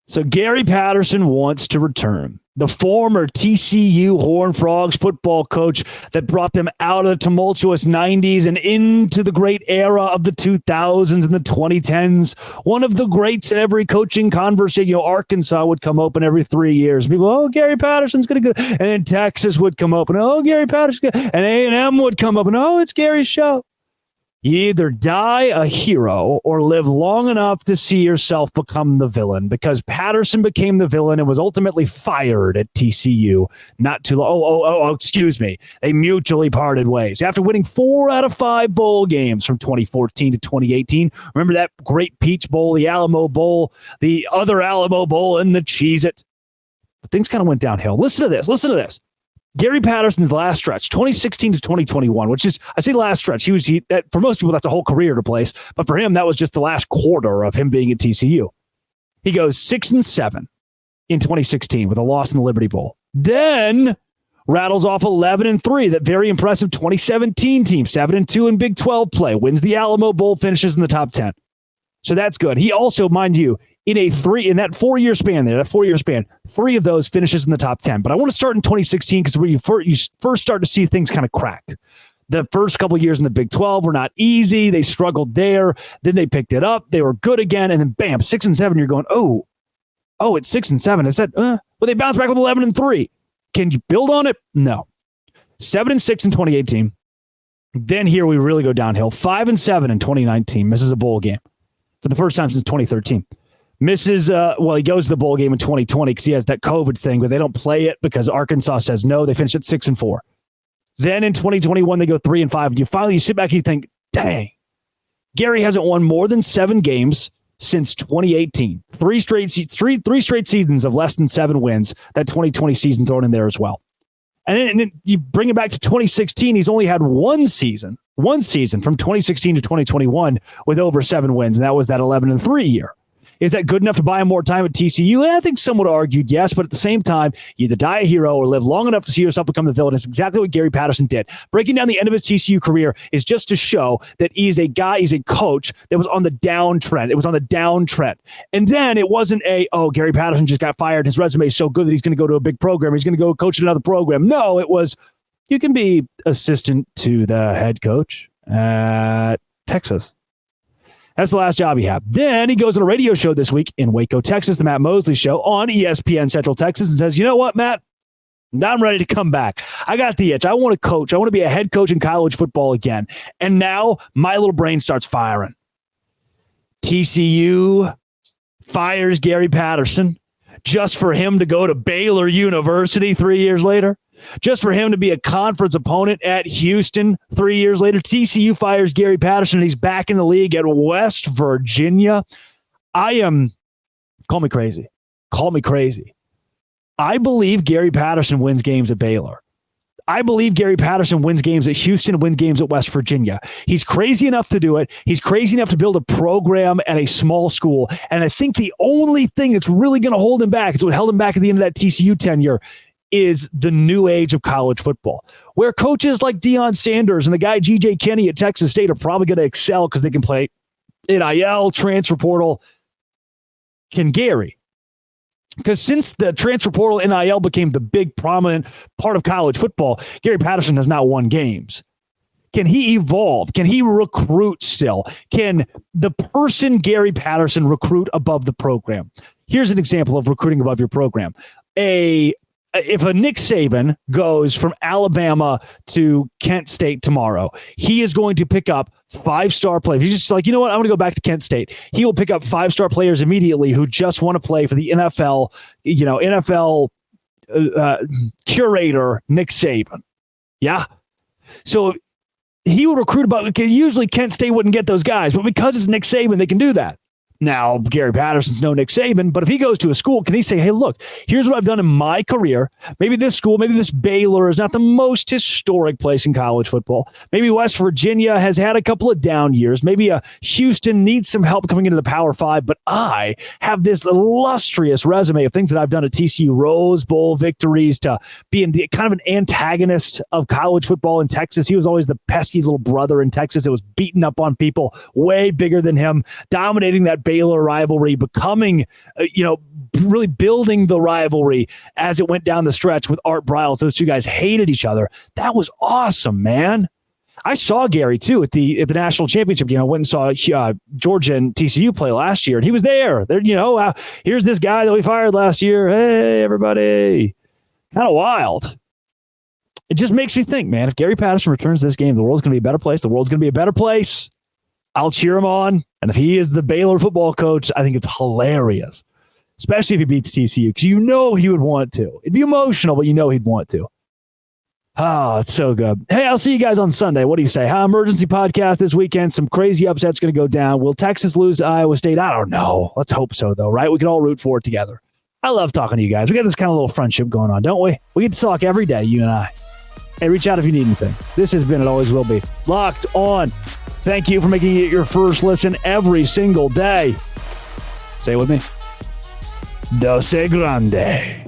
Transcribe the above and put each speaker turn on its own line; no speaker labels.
So Gary Patterson wants to return. The former TCU Horned Frogs football coach that brought them out of the tumultuous 90s and into the great era of the 2000s and the 2010s. One of the greats in every coaching conversation. Arkansas would come open every 3 years. People, Gary Patterson's going to go. And then Texas would come open. Gary Patterson. And A&M would come up. And it's Gary's show. You either die a hero or live long enough to see yourself become the villain, because Patterson became the villain and was ultimately fired at TCU not too long. Excuse me. They mutually parted ways after winning 4 out of 5 bowl games from 2014 to 2018. Remember that great Peach Bowl, the Alamo Bowl, the other Alamo Bowl, and the Cheez-It. But things kind of went downhill. Listen to this. Gary Patterson's last stretch, 2016 to 2021, which is, I say last stretch. That for most people, that's a whole career to place. But for him, that was just the last quarter of him being at TCU. He goes 6-7 in 2016 with a loss in the Liberty Bowl. Then rattles off 11-3, that very impressive 2017 team, 7-2 in Big 12 play, wins the Alamo Bowl, finishes in the top 10. So that's good. He also, mind you, in that 4-year span, 3 of those finishes in the top 10. But I want to start in 2016 because where you first start to see things kind of crack. The first couple of years in the Big 12 were not easy. They struggled there. Then they picked it up. They were good again. And then bam, 6-7. You're going, it's 6-7. Is that, well, they bounced back with 11-3. Can you build on it? No. 7-6 in 2018. Then here we really go downhill. 5-7 in 2019. Misses a bowl game for the first time since 2013. Misses, he goes to the bowl game in 2020 because he has that COVID thing, but they don't play it because Arkansas says no. They finish at 6-4. Then in 2021, they go 3-5. You sit back and you think, dang, Gary hasn't won more than 7 games since 2018. Three straight seasons of less than 7 wins. That 2020 season thrown in there as well. And then you bring it back to 2016. He's only had one season from 2016 to 2021 with over 7 wins, and that was that 11-3 year. Is that good enough to buy him more time at TCU? I think some would have argued yes, but at the same time, you either die a hero or live long enough to see yourself become the villain. It's exactly what Gary Patterson did. Breaking down the end of his TCU career is just to show that he's a coach that was on the downtrend. It was on the downtrend. And then it wasn't Gary Patterson just got fired. His resume is so good that he's going to go to a big program. He's going to go coach at another program. No, it was, you can be assistant to the head coach at Texas. That's the last job he had. Then he goes on a radio show this week in Waco, Texas, the Matt Mosley Show on ESPN Central Texas, and says, you know what, Matt? I'm ready to come back. I got the itch. I want to coach. I want to be a head coach in college football again. And now my little brain starts firing. TCU fires Gary Patterson just for him to go to Baylor University 3 years later. Just for him to be a conference opponent at Houston 3 years later. TCU fires Gary Patterson, and he's back in the league at West Virginia. Call me crazy. I believe Gary Patterson wins games at Baylor. I believe Gary Patterson wins games at Houston, wins games at West Virginia. He's crazy enough to do it. He's crazy enough to build a program at a small school. And I think the only thing that's really going to hold him back, it's what held him back at the end of that TCU tenure, is the new age of college football, where coaches like Deion Sanders and the guy G.J. Kinney at Texas State are probably going to excel because they can play NIL, transfer portal. Can Gary? Because since the transfer portal NIL became the big prominent part of college football, Gary Patterson has not won games. Can he evolve? Can he recruit still? Can the person Gary Patterson recruit above the program? Here's an example of recruiting above your program. If a Nick Saban goes from Alabama to Kent State tomorrow, he is going to pick up 5-star players. He's just like, you know what? I'm going to go back to Kent State. He will pick up 5-star players immediately who just want to play for the NFL, NFL curator Nick Saban. Yeah. So he will recruit usually Kent State wouldn't get those guys, but because it's Nick Saban, they can do that. Now, Gary Patterson's no Nick Saban, but if he goes to a school, can he say, hey, look, here's what I've done in my career. Maybe this school, maybe this Baylor is not the most historic place in college football. Maybe West Virginia has had a couple of down years. Maybe Houston needs some help coming into the Power 5, but I have this illustrious resume of things that I've done at TCU, Rose Bowl victories, to being kind of an antagonist of college football in Texas. He was always the pesky little brother in Texas that was beating up on people way bigger than him, dominating that Baylor Baylor rivalry becoming, really building the rivalry as it went down the stretch with Art Briles. Those two guys hated each other. That was awesome, man. I saw Gary, too, at the national championship game. I went and saw Georgia and TCU play last year, and he was there. Here's this guy that we fired last year. Hey, everybody. Kind of wild. It just makes me think, man, if Gary Patterson returns this game, the world's going to be a better place. The world's going to be a better place. I'll cheer him on. And if he is the Baylor football coach, I think it's hilarious, especially if he beats TCU, because he would want to. It'd be emotional, but he'd want to. Oh, it's so good. Hey, I'll see you guys on Sunday. What do you say? Emergency podcast this weekend. Some crazy upsets going to go down. Will Texas lose to Iowa State? I don't know. Let's hope so, though, right? We can all root for it together. I love talking to you guys. We got this kind of little friendship going on, don't we? We get to talk every day, you and I. Hey, reach out if you need anything. This has been, it always will be, Locked On. Thank you for making it your first listen every single day. Say it with me. Dose Grande.